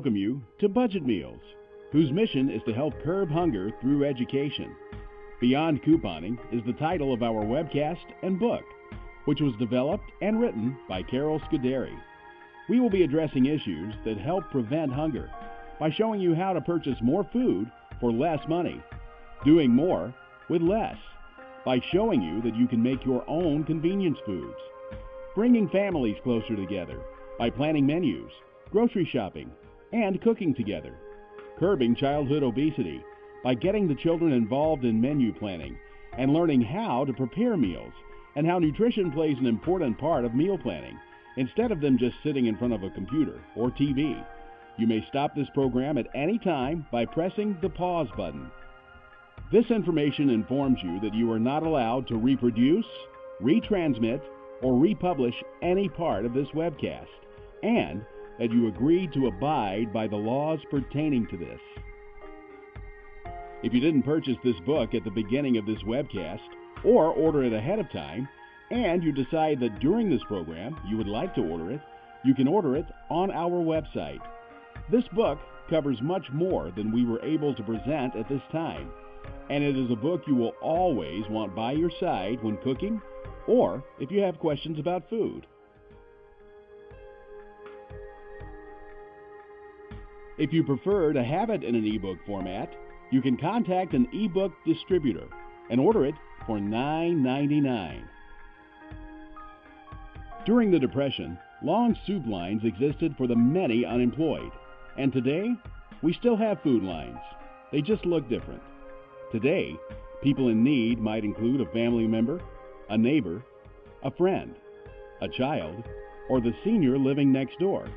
welcome you to Budget Meals, whose mission is to help curb hunger through education. Beyond Couponing is the title of our webcast and book, which was developed and written by Carol Scuderi. We will be addressing issues that help prevent hunger by showing you how to purchase more food for less money, doing more with less, by showing you that you can make your own convenience foods, bringing families closer together by planning menus, grocery shopping, and cooking together, curbing childhood obesity by getting the children involved in menu planning and learning how to prepare meals and how nutrition plays an important part of meal planning instead of them just sitting in front of a computer or TV. You may stop this program at any time by pressing the pause button. This information informs you that you are not allowed to reproduce, retransmit, or republish any part of this webcast, and that you agree to abide by the laws pertaining to this. If you didn't purchase this book at the beginning of this webcast or order it ahead of time, and you decide that during this program you would like to order it, you can order it on our website. This book covers much more than we were able to present at this time, and it is a book you will always want by your side when cooking or if you have questions about food. If you prefer to have it in an ebook format, you can contact an ebook distributor and order it for $9.99. During the Depression, long soup lines existed for the many unemployed, and today we still have food lines. They just look different. Today, people in need might include a family member, a neighbor, a friend, a child, or the senior living next door.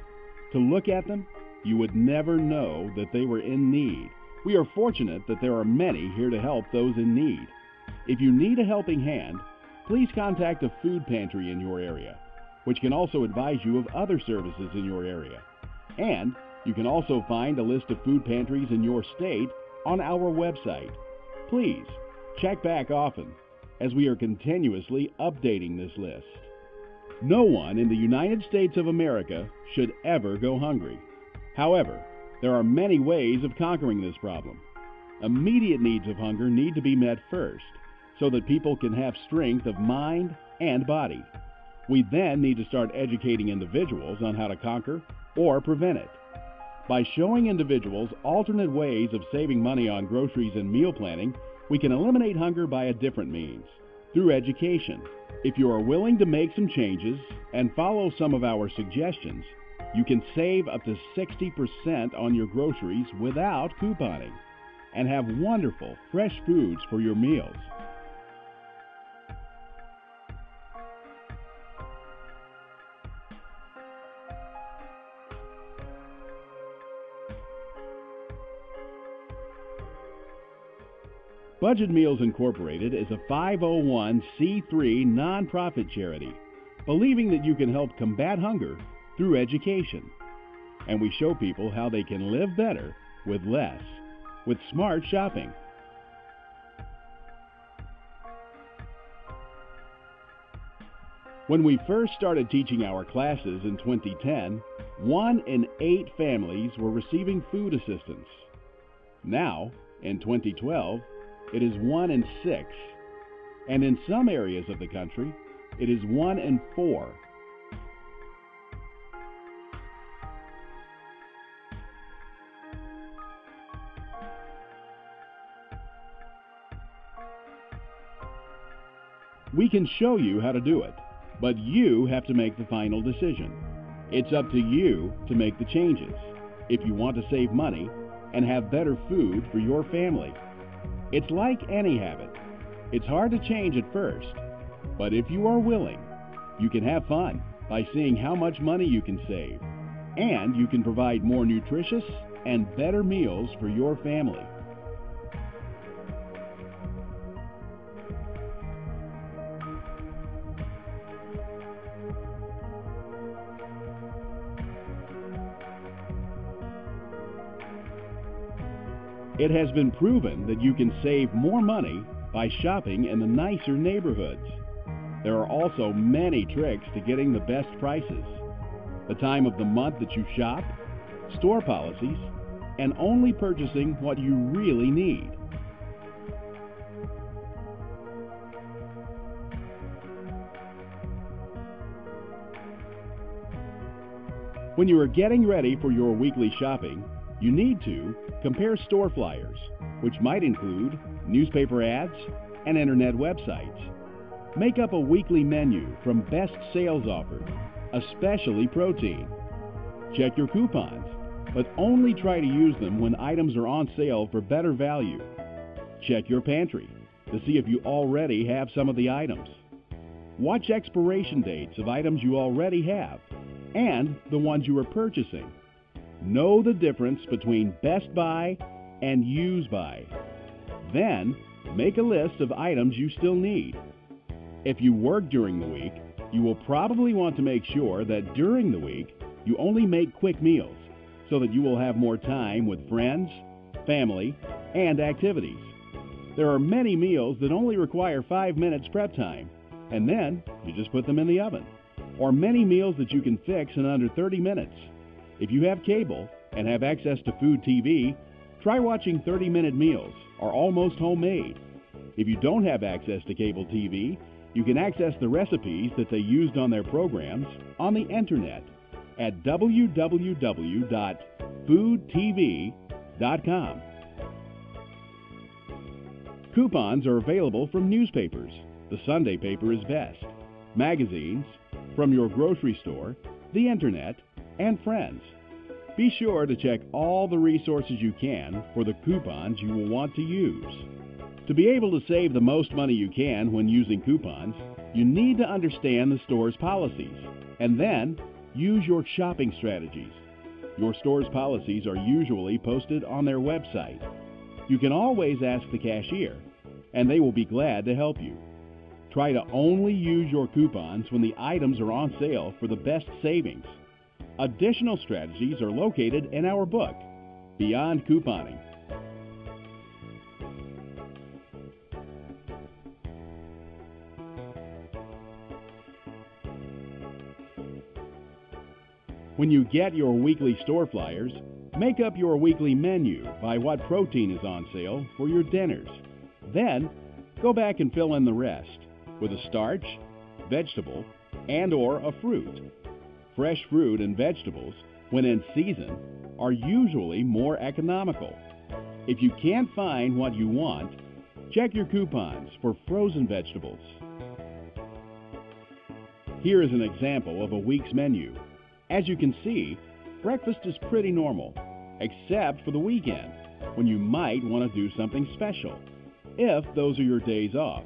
To look at them, you would never know that they were in need. We are fortunate that there are many here to help those in need. If you need a helping hand, please contact a food pantry in your area, which can also advise you of other services in your area. And you can also find a list of food pantries in your state on our website. Please check back often, as we are continuously updating this list. No one in the United States of America should ever go hungry. However, there are many ways of conquering this problem. Immediate needs of hunger need to be met first, so that people can have strength of mind and body. We then need to start educating individuals on how to conquer or prevent it. By showing individuals alternate ways of saving money on groceries and meal planning, we can eliminate hunger by a different means, through education. If you are willing to make some changes and follow some of our suggestions, you can save up to 60% on your groceries without couponing and have wonderful, fresh foods for your meals. Budget Meals Incorporated is a 501c3 nonprofit charity, believing that you can help combat hunger through education. And we show people how they can live better with less, with smart shopping. When we first started teaching our classes in 2010, 1 in 8 families were receiving food assistance. Now, in 2012, it is 1 in 6, and in some areas of the country, it is 1 in 4. We can show you how to do it, but you have to make the final decision. It's up to you to make the changes if you want to save money and have better food for your family. It's like any habit. It's hard to change at first, but if you are willing, you can have fun by seeing how much money you can save, and you can provide more nutritious and better meals for your family. It has been proven that you can save more money by shopping in the nicer neighborhoods. There are also many tricks to getting the best prices. The time of the month that you shop, store policies, and only purchasing what you really need. When you are getting ready for your weekly shopping, you need to compare store flyers, which might include newspaper ads and internet websites. Make up a weekly menu from best sales offers, especially protein. Check your coupons, but only try to use them when items are on sale for better value. Check your pantry to see if you already have some of the items. Watch expiration dates of items you already have and the ones you are purchasing. Know the difference between best buy and use by. Then, make a list of items you still need. If you work during the week, you will probably want to make sure that during the week you only make quick meals so that you will have more time with friends, family, and activities. There are many meals that only require 5 minutes prep time, and then you just put them in the oven. Or many meals that you can fix in under 30 minutes. If you have cable and have access to Food TV, try watching 30-minute meals or almost homemade. If you don't have access to cable TV, you can access the recipes that they used on their programs on the internet at www.foodtv.com. Coupons are available from newspapers. The Sunday paper is best. Magazines, from your grocery store, the internet, and friends. Be sure to check all the resources you can for the coupons you will want to use. To be able to save the most money you can when using coupons, you need to understand the store's policies and then use your shopping strategies. Your store's policies are usually posted on their website. You can always ask the cashier, and they will be glad to help you. Try to only use your coupons when the items are on sale for the best savings. Additional strategies are located in our book, Beyond Couponing. When you get your weekly store flyers, make up your weekly menu by what protein is on sale for your dinners. Then, go back and fill in the rest with a starch, vegetable, and/or a fruit. Fresh fruit and vegetables, when in season, are usually more economical. If you can't find what you want, check your coupons for frozen vegetables. Here is an example of a week's menu. As you can see, breakfast is pretty normal, except for the weekend, when you might want to do something special, if those are your days off,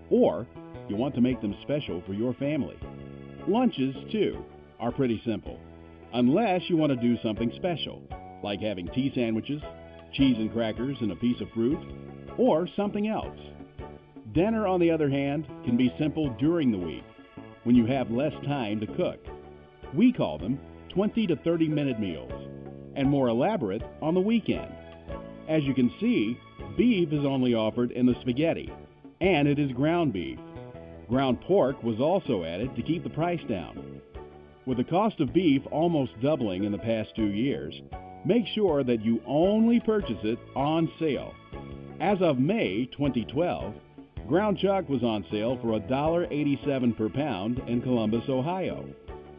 or you want to make them special for your family. Lunches, too, are pretty simple, unless you want to do something special, like having tea sandwiches, cheese and crackers and a piece of fruit, or something else. Dinner, on the other hand, can be simple during the week, when you have less time to cook. We call them 20 to 30-minute meals, and more elaborate on the weekend. As you can see, beef is only offered in the spaghetti, and it is ground beef. Ground pork was also added to keep the price down. With the cost of beef almost doubling in the past 2 years, make sure that you only purchase it on sale. As of May 2012, ground chuck was on sale for $1.87 per pound in Columbus, Ohio.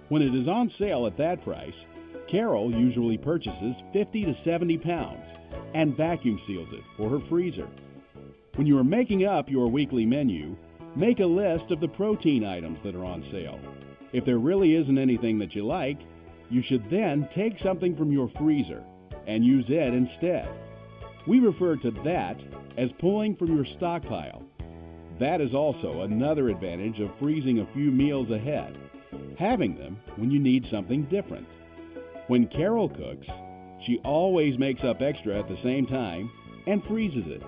When it is on sale at that price, Carol usually purchases 50 to 70 pounds and vacuum seals it for her freezer. When you are making up your weekly menu, make a list of the protein items that are on sale. If there really isn't anything that you like, you should then take something from your freezer and use it instead. We refer to that as pulling from your stockpile. That is also another advantage of freezing a few meals ahead, having them when you need something different. When Carol cooks, she always makes up extra at the same time and freezes it.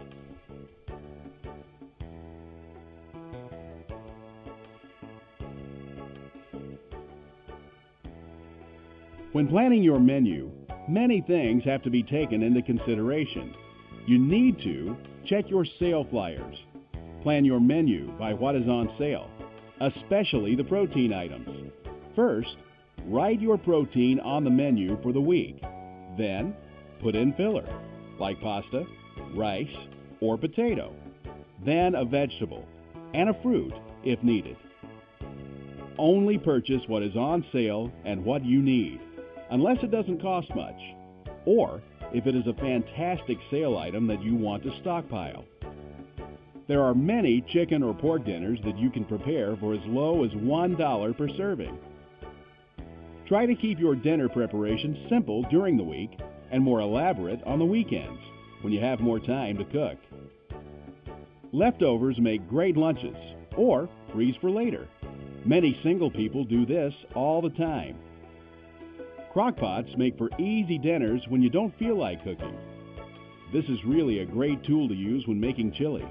When planning your menu, many things have to be taken into consideration. You need to check your sale flyers. Plan your menu by what is on sale, especially the protein items. First, write your protein on the menu for the week. Then, put in filler, like pasta, rice, or potato. Then a vegetable, and a fruit if needed. Only purchase what is on sale and what you need, unless it doesn't cost much, or if it is a fantastic sale item that you want to stockpile. There are many chicken or pork dinners that you can prepare for as low as $1 per serving. Try to keep your dinner preparation simple during the week and more elaborate on the weekends when you have more time to cook. Leftovers make great lunches, or freeze for later. Many single people do this all the time. Crock-pots make for easy dinners when you don't feel like cooking. This is really a great tool to use when making chili,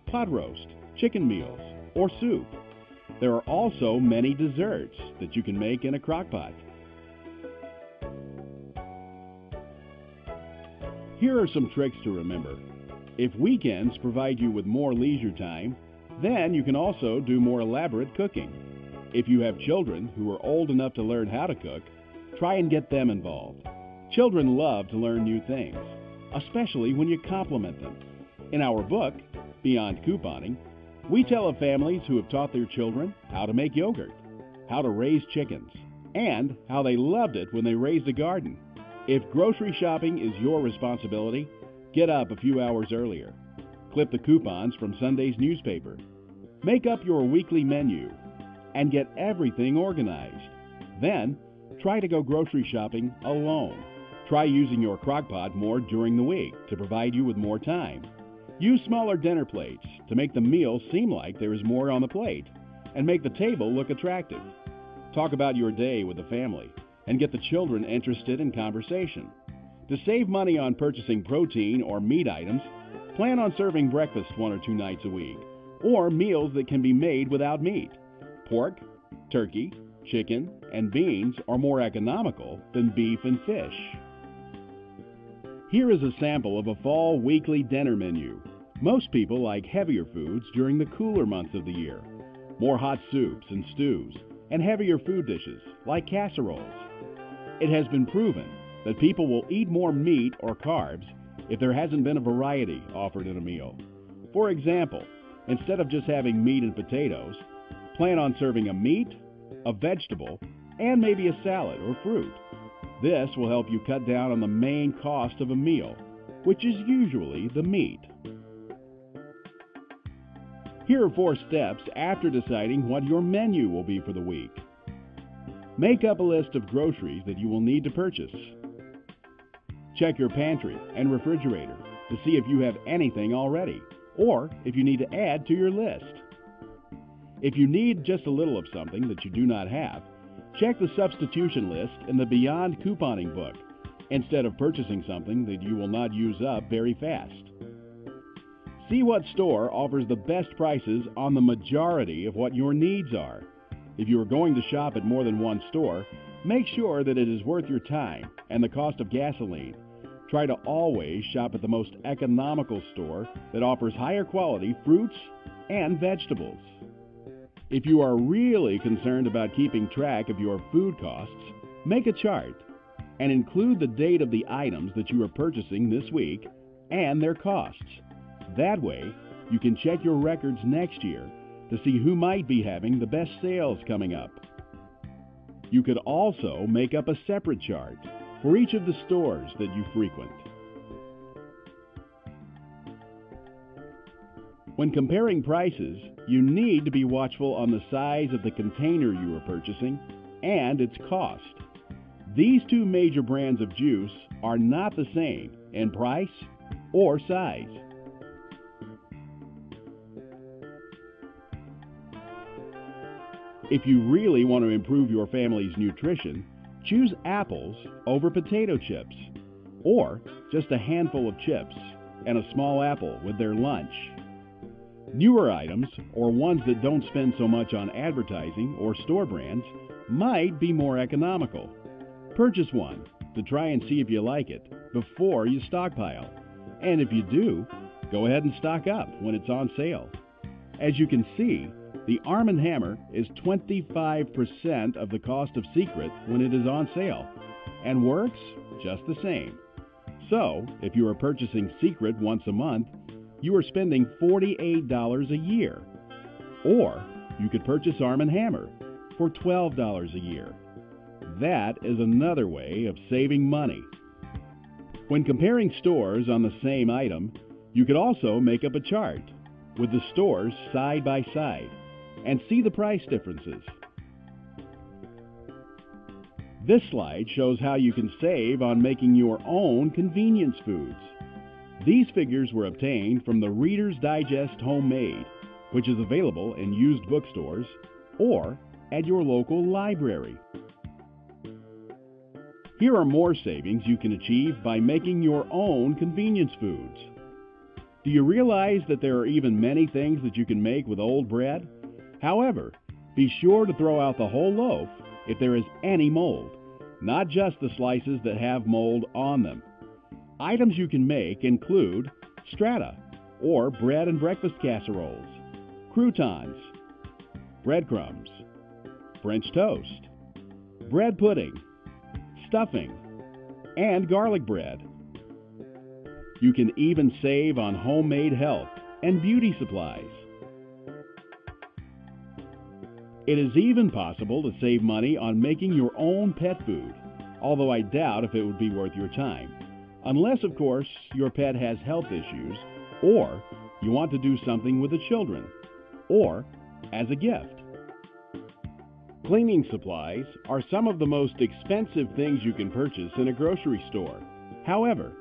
pot roast, chicken meals, or soup. There are also many desserts that you can make in a crock-pot. Here are some tricks to remember. If weekends provide you with more leisure time, then you can also do more elaborate cooking. If you have children who are old enough to learn how to cook, try and get them involved. Children love to learn new things, especially when you compliment them. In our book, Beyond Couponing, we tell of families who have taught their children how to make yogurt, how to raise chickens, and how they loved it when they raised a garden. If grocery shopping is your responsibility, get up a few hours earlier. Clip the coupons from Sunday's newspaper. Make up your weekly menu and get everything organized. Then, try to go grocery shopping alone. Try using your crock-pot more during the week to provide you with more time. Use smaller dinner plates to make the meal seem like there is more on the plate and make the table look attractive. Talk about your day with the family and get the children interested in conversation. To save money on purchasing protein or meat items, plan on serving breakfast 1 or 2 nights a week, or meals that can be made without meat. Pork, turkey, chicken, and beans are more economical than beef and fish. Here is a sample of a fall weekly dinner menu. Most people like heavier foods during the cooler months of the year. More hot soups and stews, and heavier food dishes like casseroles. It has been proven that people will eat more meat or carbs if there hasn't been a variety offered in a meal. For example, instead of just having meat and potatoes, plan on serving a meat, a vegetable, and maybe a salad or fruit. This will help you cut down on the main cost of a meal, which is usually the meat. Here are 4 steps after deciding what your menu will be for the week. Make up a list of groceries that you will need to purchase. Check your pantry and refrigerator to see if you have anything already, or if you need to add to your list. If you need just a little of something that you do not have, check the substitution list in the Beyond Couponing book, instead of purchasing something that you will not use up very fast. See what store offers the best prices on the majority of what your needs are. If you are going to shop at more than one store, make sure that it is worth your time and the cost of gasoline. Try to always shop at the most economical store that offers higher quality fruits and vegetables. If you are really concerned about keeping track of your food costs, make a chart and include the date of the items that you are purchasing this week and their costs. That way, you can check your records next year to see who might be having the best sales coming up. You could also make up a separate chart for each of the stores that you frequent. When comparing prices, you need to be watchful on the size of the container you are purchasing and its cost. These 2 major brands of juice are not the same in price or size. If you really want to improve your family's nutrition, choose apples over potato chips, or just a handful of chips and a small apple with their lunch. Newer items, or ones that don't spend so much on advertising or store brands, might be more economical. Purchase one to try and see if you like it before you stockpile. And if you do, go ahead and stock up when it's on sale. As you can see, the Arm & Hammer is 25% of the cost of Secret when it is on sale, and works just the same. So, if you are purchasing Secret once a month, you are spending $48 a year. Or you could purchase Arm & Hammer for $12 a year. That is another way of saving money. When comparing stores on the same item, you could also make up a chart with the stores side by side and see the price differences. This slide shows how you can save on making your own convenience foods. These figures were obtained from the Reader's Digest Homemade, which is available in used bookstores or at your local library. Here are more savings you can achieve by making your own convenience foods. Do you realize that there are even many things that you can make with old bread? However, be sure to throw out the whole loaf if there is any mold, not just the slices that have mold on them. Items you can make include strata, or bread and breakfast casseroles, croutons, breadcrumbs, French toast, bread pudding, stuffing, and garlic bread. You can even save on homemade health and beauty supplies. It is even possible to save money on making your own pet food, although I doubt if it would be worth your time. Unless, of course, your pet has health issues, or you want to do something with the children, or as a gift. Cleaning supplies are some of the most expensive things you can purchase in a grocery store. However,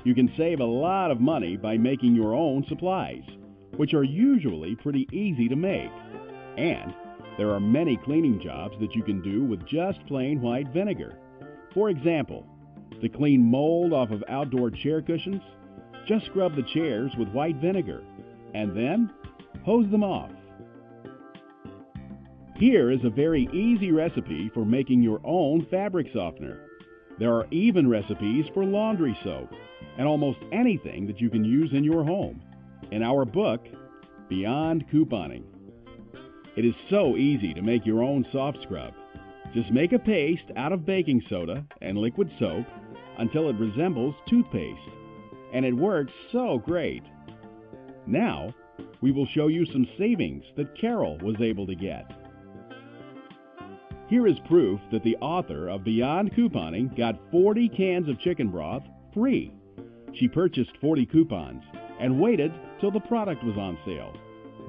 you can save a lot of money by making your own supplies, which are usually pretty easy to make. And there are many cleaning jobs that you can do with just plain white vinegar. For example, to clean mold off of outdoor chair cushions, just scrub the chairs with white vinegar and then hose them off. Here is a very easy recipe for making your own fabric softener. There are even recipes for laundry soap and almost anything that you can use in your home in our book, Beyond Couponing. It is so easy to make your own soft scrub. Just make a paste out of baking soda and liquid soap until it resembles toothpaste, and it works so great. Now, we will show you some savings that Carol was able to get. Here is proof that the author of Beyond Couponing got 40 cans of chicken broth free. She purchased 40 coupons and waited till the product was on sale,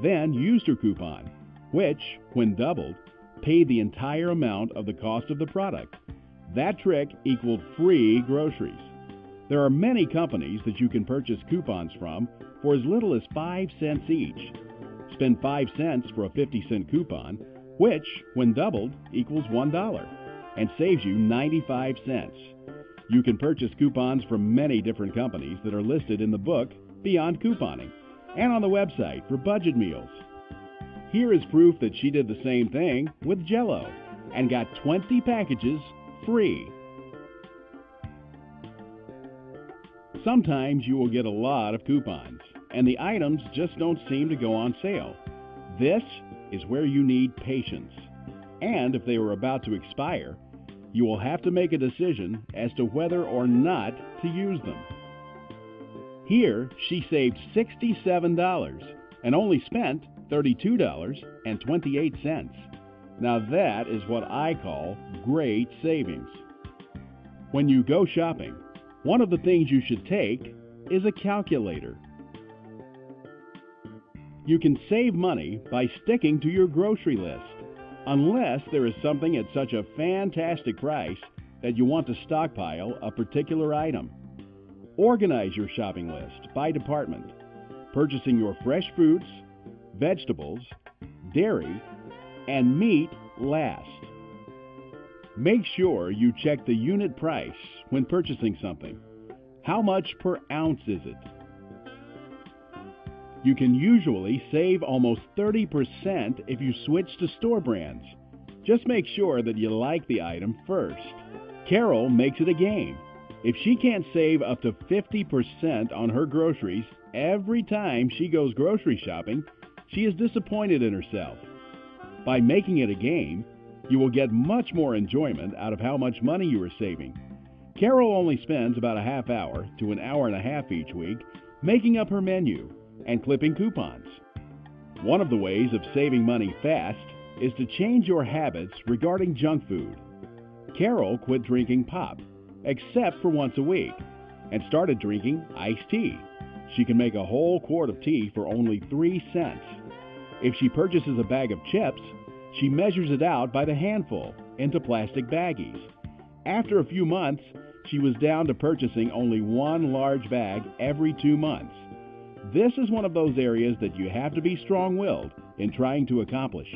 then used her coupon, which, when doubled, paid the entire amount of the cost of the product. That trick equaled free groceries. There are many companies that you can purchase coupons from for as little as 5 cents each. Spend 5 cents for a 50-cent coupon, which, when doubled, equals $1 and saves you 95 cents. You can purchase coupons from many different companies that are listed in the book Beyond Couponing and on the website for budget meals. Here is proof that she did the same thing with Jell-O and got 20 packages free. Sometimes you will get a lot of coupons and the items just don't seem to go on sale. This is where you need patience. And if they were about to expire, you will have to make a decision as to whether or not to use them. Here, she saved $67 and only spent $32.28. Now that is what I call great savings. When you go shopping, one of the things you should take is a calculator. You can save money by sticking to your grocery list, unless there is something at such a fantastic price that you want to stockpile a particular item. Organize your shopping list by department, purchasing your fresh fruits, vegetables, dairy, and meat last. Make sure you check the unit price when purchasing something. How much per ounce is it? You can usually save almost 30% if you switch to store brands. Just make sure that you like the item first. Carol makes it a game. If she can't save up to 50% on her groceries every time she goes grocery shopping, she is disappointed in herself. By making it a game, you will get much more enjoyment out of how much money you are saving. Carol only spends about a half hour to an hour and a half each week making up her menu and clipping coupons. One of the ways of saving money fast is to change your habits regarding junk food. Carol quit drinking pop, except for once a week, and started drinking iced tea. She can make a whole quart of tea for only 3 cents. If she purchases a bag of chips, she measures it out by the handful into plastic baggies. After a few months, she was down to purchasing only one large bag every 2 months. This is one of those areas that you have to be strong-willed in trying to accomplish.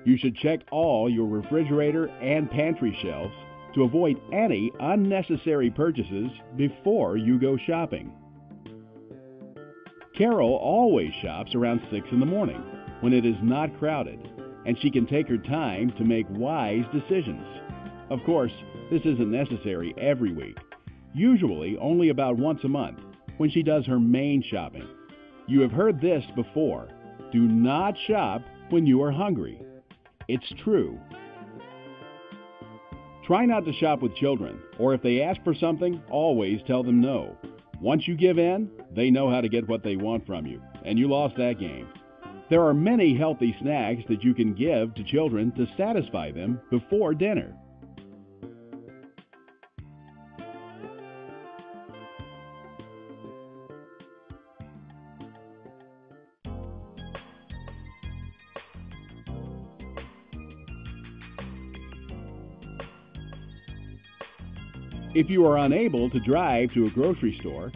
You should check all your refrigerator and pantry shelves to avoid any unnecessary purchases before you go shopping. Carol always shops around 6 in the morning when it is not crowded, and she can take her time to make wise decisions. Of course, this isn't necessary every week, usually only about once a month when she does her main shopping. You have heard this before: do not shop when you are hungry. It's true. Try not to shop with children, or if they ask for something, always tell them no. Once you give in, they know how to get what they want from you, and you lost that game. There are many healthy snacks that you can give to children to satisfy them before dinner. If you are unable to drive to a grocery store,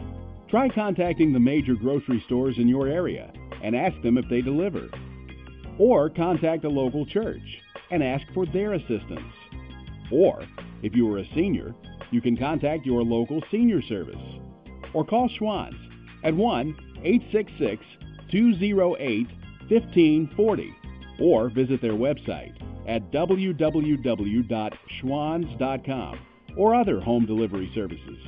try contacting the major grocery stores in your area and ask them if they deliver. Or contact a local church and ask for their assistance. Or, if you are a senior, you can contact your local senior service. Or call Schwann's at 1-866-208-1540 or visit their website at www.schwanns.com or other home delivery services.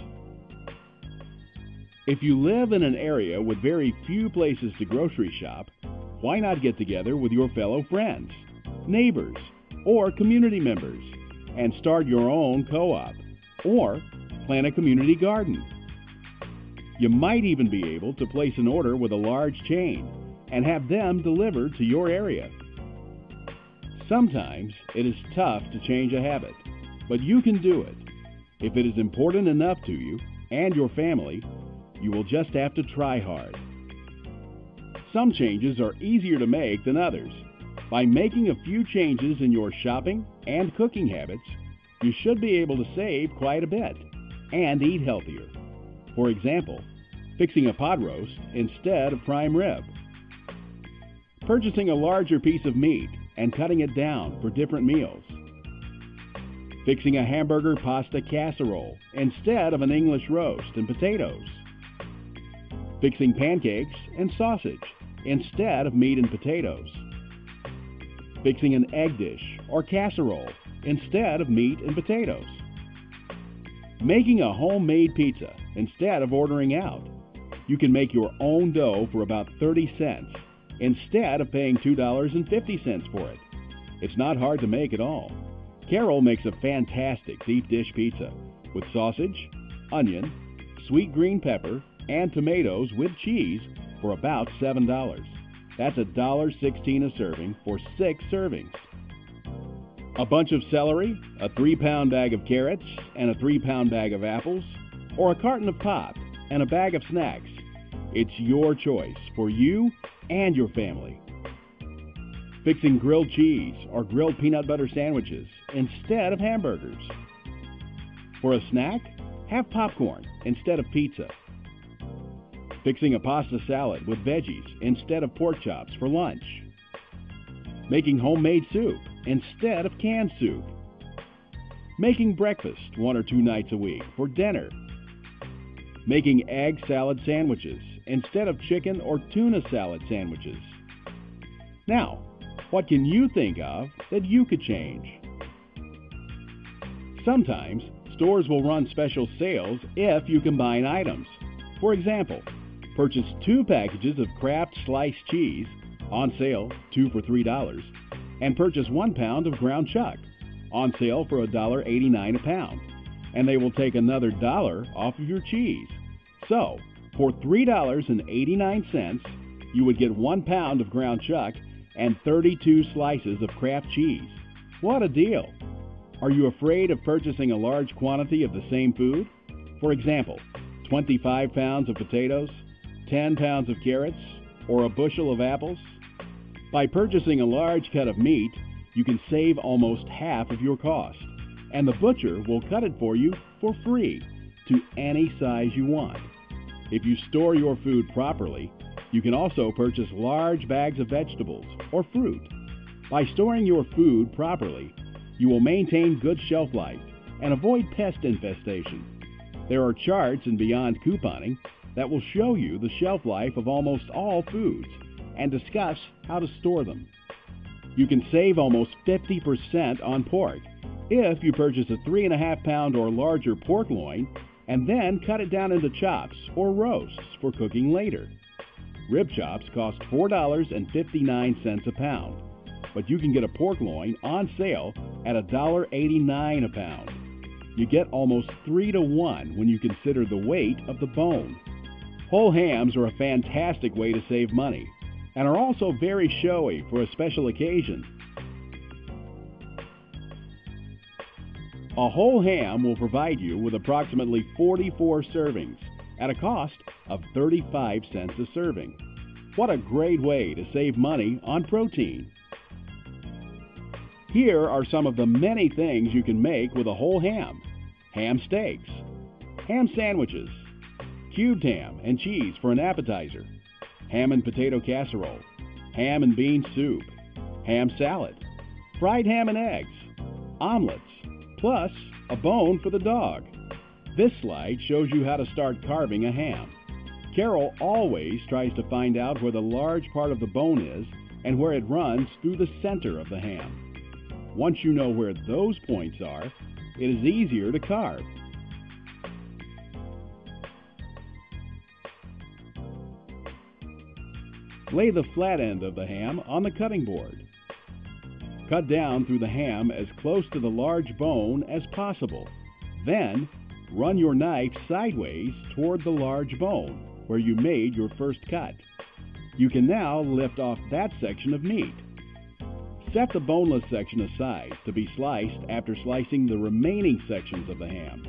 If you live in an area with very few places to grocery shop, why not get together with your fellow friends, neighbors, or community members and start your own co-op or plant a community garden? You might even be able to place an order with a large chain and have them delivered to your area. Sometimes it is tough to change a habit, but you can do it. If it is important enough to you and your family, you will just have to try hard. Some changes are easier to make than others. By making a few changes in your shopping and cooking habits, you should be able to save quite a bit and eat healthier. For example, fixing a pot roast instead of prime rib, purchasing a larger piece of meat and cutting it down for different meals, fixing a hamburger pasta casserole instead of an English roast and potatoes, fixing pancakes and sausage instead of meat and potatoes, fixing an egg dish or casserole instead of meat and potatoes, making a homemade pizza instead of ordering out. You can make your own dough for about 30 cents instead of paying $2.50 for it. It's not hard to make at all. Carol makes a fantastic deep dish pizza with sausage, onion, sweet green pepper, and tomatoes with cheese for about $7. That's $1.16 a serving for 6 servings. A bunch of celery, a 3-pound bag of carrots, and a 3-pound bag of apples, or a carton of pop and a bag of snacks. It's your choice for you and your family. Fixing grilled cheese or grilled peanut butter sandwiches instead of hamburgers. For a snack, have popcorn instead of pizza. Fixing a pasta salad with veggies instead of pork chops for lunch. Making homemade soup instead of canned soup. Making breakfast 1 or 2 nights a week for dinner. Making egg salad sandwiches instead of chicken or tuna salad sandwiches. Now, what can you think of that you could change? Sometimes stores will run special sales if you combine items. For example, purchase 2 packages of Kraft sliced cheese, on sale 2 for $3, and purchase 1 pound of ground chuck, on sale for $1.89 a pound. and they will take another $1 off of your cheese. So, for $3.89, you would get 1 pound of ground chuck and 32 slices of Kraft cheese. What a deal! Are you afraid of purchasing a large quantity of the same food? For example, 25 pounds of potatoes, 10 pounds of carrots, or a bushel of apples? By purchasing a large cut of meat, you can save almost half of your cost, and the butcher will cut it for you for free to any size you want. If you store your food properly, you can also purchase large bags of vegetables or fruit. By storing your food properly, you will maintain good shelf life and avoid pest infestation. There are charts in Beyond Couponing that will show you the shelf life of almost all foods and discuss how to store them. You can save almost 50% on pork if you purchase a 3.5 pound or larger pork loin and then cut it down into chops or roasts for cooking later. Rib chops cost $4.59 a pound, but you can get a pork loin on sale at $1.89 a pound. You get almost 3 to 1 when you consider the weight of the bone. Whole hams are a fantastic way to save money and are also very showy for a special occasion. A whole ham will provide you with approximately 44 servings at a cost of 35 cents a serving. What a great way to save money on protein! Here are some of the many things you can make with a whole ham: ham steaks, ham sandwiches, cubed ham and cheese for an appetizer, ham and potato casserole, ham and bean soup, ham salad, fried ham and eggs, omelets, plus a bone for the dog. This slide shows you how to start carving a ham. Carol always tries to find out where the large part of the bone is and where it runs through the center of the ham. Once you know where those points are, it is easier to carve. Lay the flat end of the ham on the cutting board. Cut down through the ham as close to the large bone as possible. Then, run your knife sideways toward the large bone where you made your first cut. You can now lift off that section of meat. Set the boneless section aside to be sliced after slicing the remaining sections of the ham.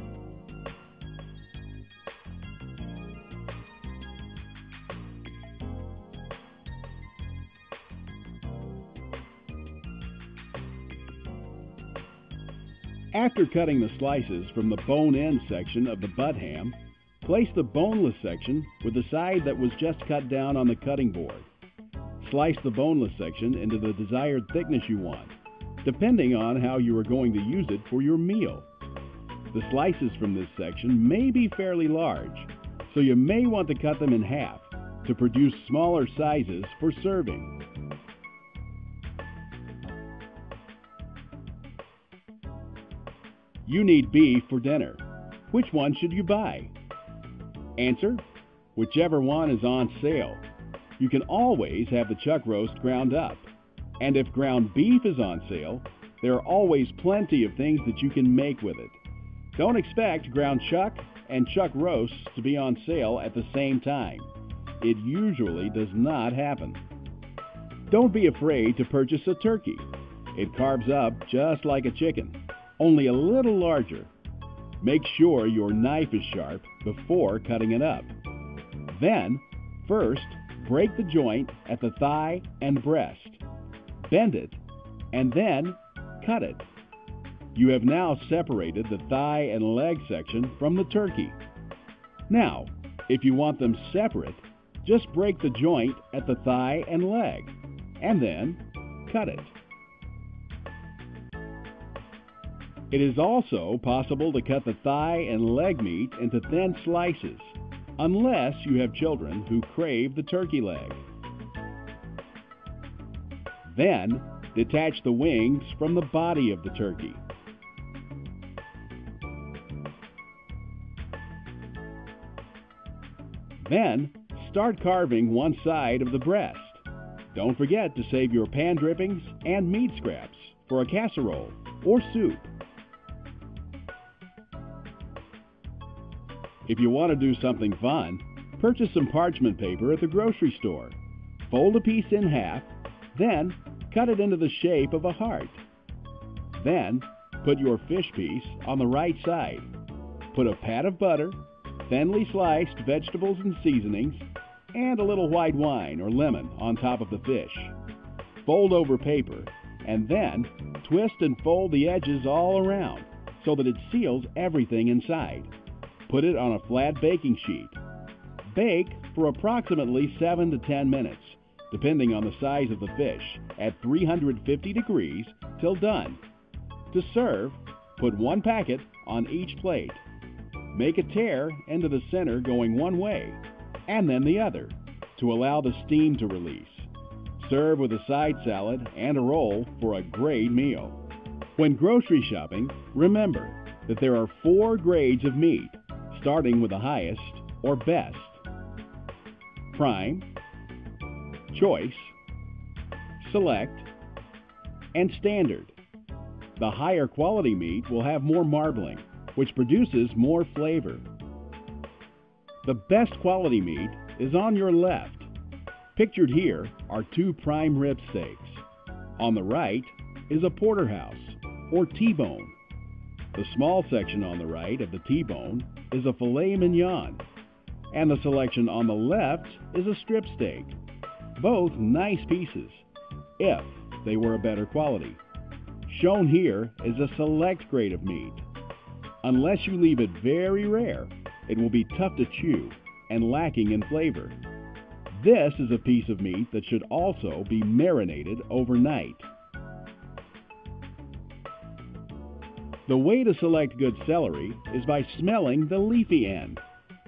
After cutting the slices from the bone-in section of the butt ham, place the boneless section with the side that was just cut down on the cutting board. Slice the boneless section into the desired thickness you want, depending on how you are going to use it for your meal. The slices from this section may be fairly large, so you may want to cut them in half to produce smaller sizes for serving. You need beef for dinner. Which one should you buy? Answer: whichever one is on sale. You can always have the chuck roast ground up. And if ground beef is on sale, there are always plenty of things that you can make with it. Don't expect ground chuck and chuck roasts to be on sale at the same time. It usually does not happen. Don't be afraid to purchase a turkey. It carves up just like a chicken, only a little larger. Make sure your knife is sharp before cutting it up. Then, first, break the joint at the thigh and breast. Bend it, and then cut it. You have now separated the thigh and leg section from the turkey. Now, if you want them separate, just break the joint at the thigh and leg, and then cut it. It is also possible to cut the thigh and leg meat into thin slices, unless you have children who crave the turkey leg. Then, detach the wings from the body of the turkey. Then, start carving one side of the breast. Don't forget to save your pan drippings and meat scraps for a casserole or soup. If you want to do something fun, purchase some parchment paper at the grocery store. Fold a piece in half, then cut it into the shape of a heart. Then, put your fish piece on the right side. Put a pat of butter, thinly sliced vegetables and seasonings, and a little white wine or lemon on top of the fish. Fold over paper, and then twist and fold the edges all around so that it seals everything inside. Put it on a flat baking sheet. Bake for approximately 7 to 10 minutes, depending on the size of the fish, at 350 degrees till done. To serve, put one packet on each plate. Make a tear into the center going one way and then the other to allow the steam to release. Serve with a side salad and a roll for a great meal. When grocery shopping, remember that there are 4 grades of meat, starting with the highest or best: prime, choice, select, and standard. The higher quality meat will have more marbling, which produces more flavor. The best quality meat is on your left. Pictured here are 2 prime rib steaks. On the right is a porterhouse or T-bone. The small section on the right of the T-bone is a filet mignon, and the selection on the left is a strip steak. Both nice pieces, if they were a better quality. Shown here is a select grade of meat. Unless you leave it very rare, it will be tough to chew and lacking in flavor. This is a piece of meat that should also be marinated overnight. The way to select good celery is by smelling the leafy end.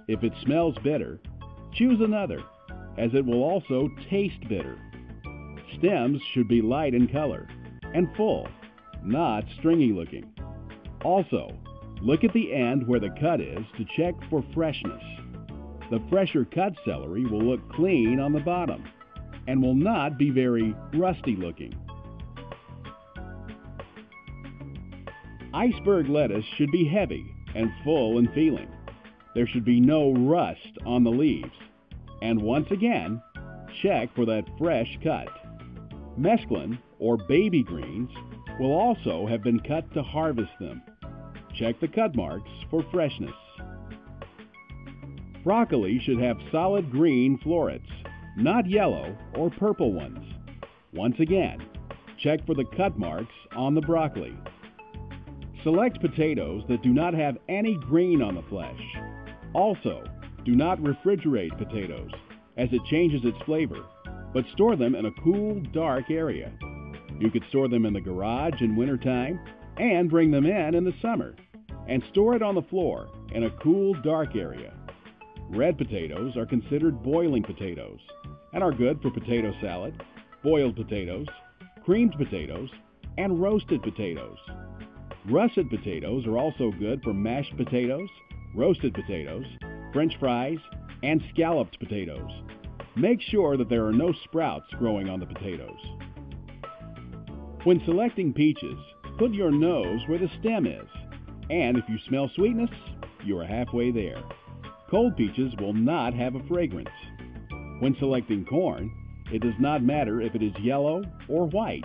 If it smells bitter, choose another, as it will also taste bitter. Stems should be light in color and full, not stringy looking. Also, look at the end where the cut is to check for freshness. The fresher cut celery will look clean on the bottom and will not be very rusty looking. Iceberg lettuce should be heavy and full in feeling. There should be no rust on the leaves. And once again, check for that fresh cut. Mesclun, or baby greens, will also have been cut to harvest them. Check the cut marks for freshness. Broccoli should have solid green florets, not yellow or purple ones. Once again, check for the cut marks on the broccoli. Select potatoes that do not have any green on the flesh. Also, do not refrigerate potatoes, as it changes its flavor, but store them in a cool, dark area. You could store them in the garage in wintertime and bring them in the summer, and store it on the floor in a cool, dark area. Red potatoes are considered boiling potatoes and are good for potato salad, boiled potatoes, creamed potatoes, and roasted potatoes. Russet potatoes are also good for mashed potatoes, roasted potatoes, French fries, and scalloped potatoes. Make sure that there are no sprouts growing on the potatoes. When selecting peaches, put your nose where the stem is, and if you smell sweetness, you are halfway there. Cold peaches will not have a fragrance. When selecting corn, it does not matter if it is yellow or white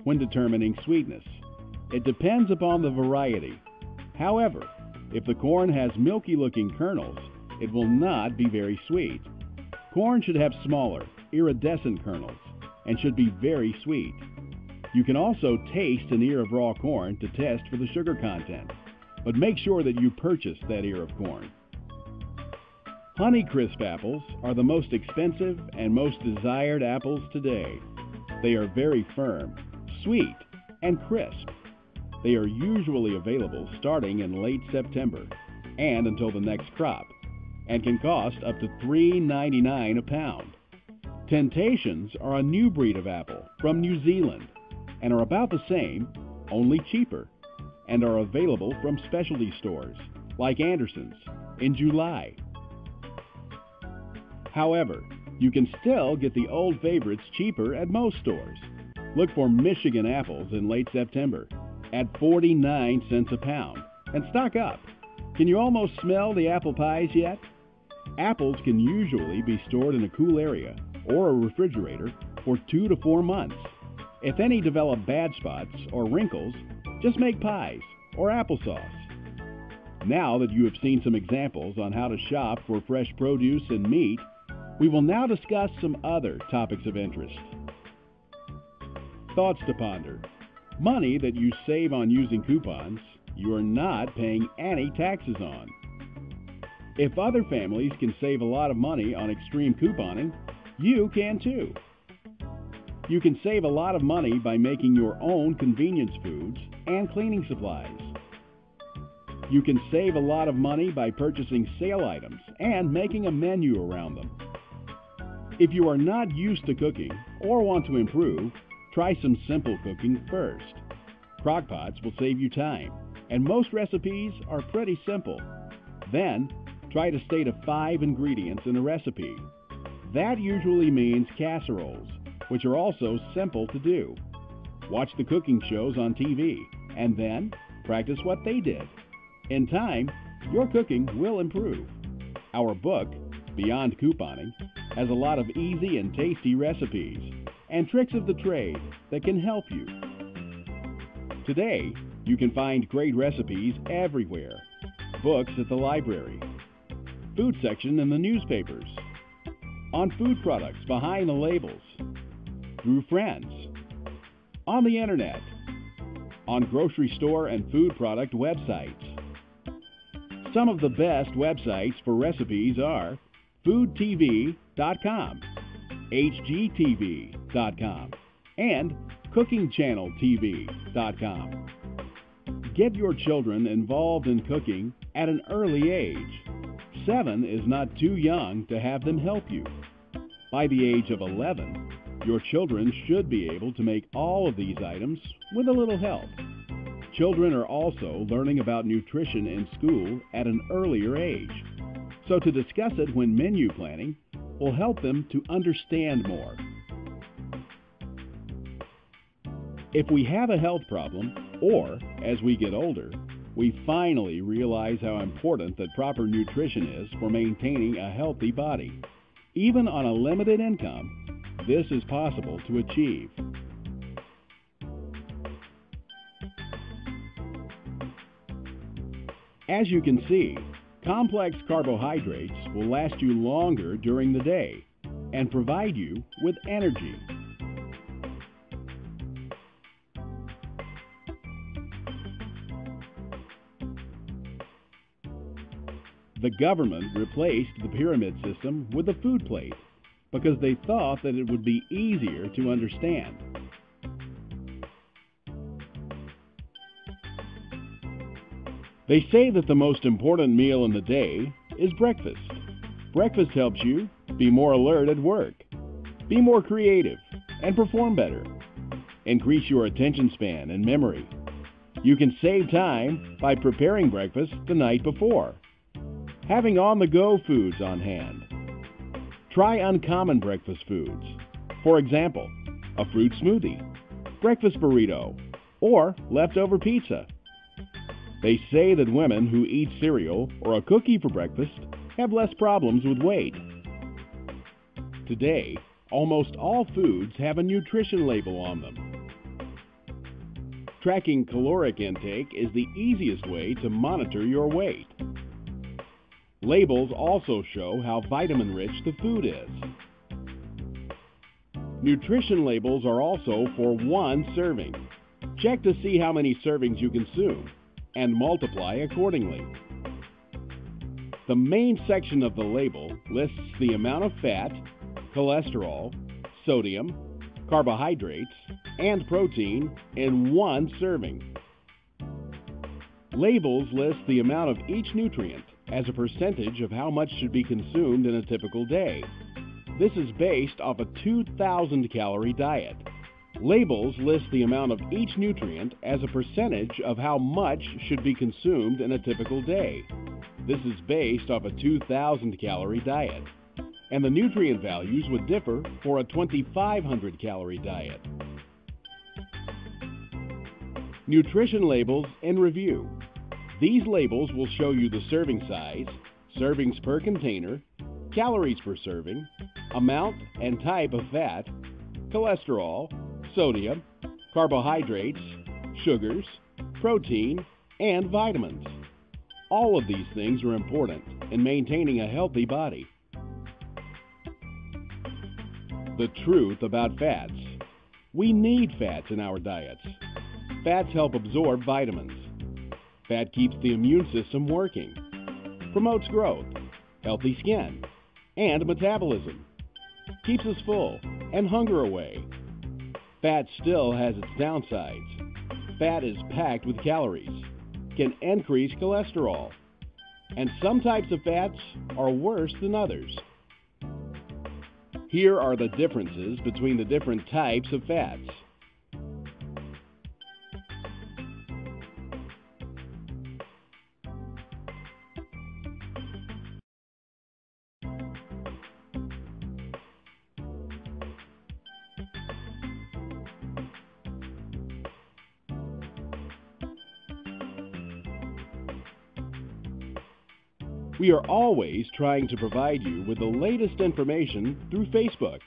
when determining sweetness. It depends upon the variety. However, if the corn has milky-looking kernels, it will not be very sweet. Corn should have smaller, iridescent kernels and should be very sweet. You can also taste an ear of raw corn to test for the sugar content, but make sure that you purchase that ear of corn. Honeycrisp apples are the most expensive and most desired apples today. They are very firm, sweet, and crisp. They are usually available starting in late September and until the next crop, and can cost up to $3.99 a pound. Temptations are a new breed of apple from New Zealand and are about the same, only cheaper, and are available from specialty stores like Anderson's in July. However, you can still get the old favorites cheaper at most stores. Look for Michigan apples in late September at 49 cents a pound and stock up. Can you almost smell the apple pies yet? Apples can usually be stored in a cool area or a refrigerator for 2 to 4 months. If any develop bad spots or wrinkles, just make pies or applesauce. Now that you have seen some examples on how to shop for fresh produce and meat, we will now discuss some other topics of interest. Thoughts to ponder. Money that you save on using coupons, you are not paying any taxes on. If other families can save a lot of money on extreme couponing, you can too. You can save a lot of money by making your own convenience foods and cleaning supplies. You can save a lot of money by purchasing sale items and making a menu around them. If you are not used to cooking or want to improve, try some simple cooking first. Crockpots will save you time, and most recipes are pretty simple. Then, try to stay to 5 ingredients in a recipe. That usually means casseroles, which are also simple to do. Watch the cooking shows on TV, and then practice what they did. In time, your cooking will improve. Our book, Beyond Couponing, has a lot of easy and tasty recipes and tricks of the trade that can help you. Today, you can find great recipes everywhere. Books at the library, food section in the newspapers, on food products behind the labels, through friends, on the internet, on grocery store and food product websites. Some of the best websites for recipes are foodtv.com, hgtv.com, and cookingchanneltv.com. Get your children involved in cooking at an early age. 7 is not too young to have them help you. By the age of 11, your children should be able to make all of these items with a little help. Children are also learning about nutrition in school at an earlier age, so to discuss it when menu planning will help them to understand more. If we have a health problem, or as we get older, we finally realize how important that proper nutrition is for maintaining a healthy body. Even on a limited income, this is possible to achieve. As you can see, complex carbohydrates will last you longer during the day and provide you with energy. The government replaced the pyramid system with the food plate because they thought that it would be easier to understand. They say that the most important meal in the day is breakfast. Breakfast helps you be more alert at work, be more creative, and perform better. Increase your attention span and memory. You can save time by preparing breakfast the night before. Having on-the-go foods on hand. Try uncommon breakfast foods. For example, a fruit smoothie, breakfast burrito, or leftover pizza. They say that women who eat cereal or a cookie for breakfast have less problems with weight. Today, almost all foods have a nutrition label on them. Tracking caloric intake is the easiest way to monitor your weight. Labels also show how vitamin-rich the food is. Nutrition labels are also for one serving. Check to see how many servings you consume and multiply accordingly. The main section of the label lists the amount of fat, cholesterol, sodium, carbohydrates, and protein in one serving. Labels list the amount of each nutrient as a percentage of how much should be consumed in a typical day. This is based off a 2,000-calorie diet. Labels list the amount of each nutrient as a percentage of how much should be consumed in a typical day. This is based off a 2,000-calorie diet, and the nutrient values would differ for a 2,500-calorie diet. Nutrition labels in review. These labels will show you the serving size, servings per container, calories per serving, amount and type of fat, cholesterol, sodium, carbohydrates, sugars, protein, and vitamins. All of these things are important in maintaining a healthy body. The truth about fats. We need fats in our diets. Fats help absorb vitamins. Fat keeps the immune system working, promotes growth, healthy skin, and metabolism, keeps us full and hunger away. Fat still has its downsides. Fat is packed with calories, can increase cholesterol, and some types of fats are worse than others. Here are the differences between the different types of fats. We are always trying to provide you with the latest information through Facebook,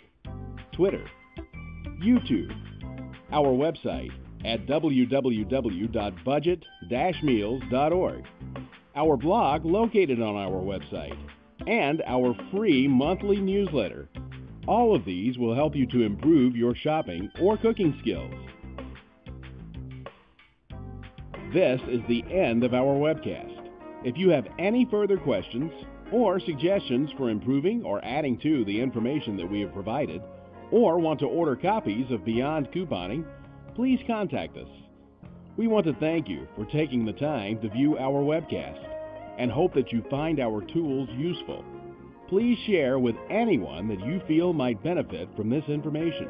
Twitter, YouTube, our website at www.budget-meals.org, our blog located on our website, and our free monthly newsletter. All of these will help you to improve your shopping or cooking skills. This is the end of our webcast. If you have any further questions or suggestions for improving or adding to the information that we have provided, or want to order copies of Beyond Couponing, please contact us. We want to thank you for taking the time to view our webcast and hope that you find our tools useful. Please share with anyone that you feel might benefit from this information.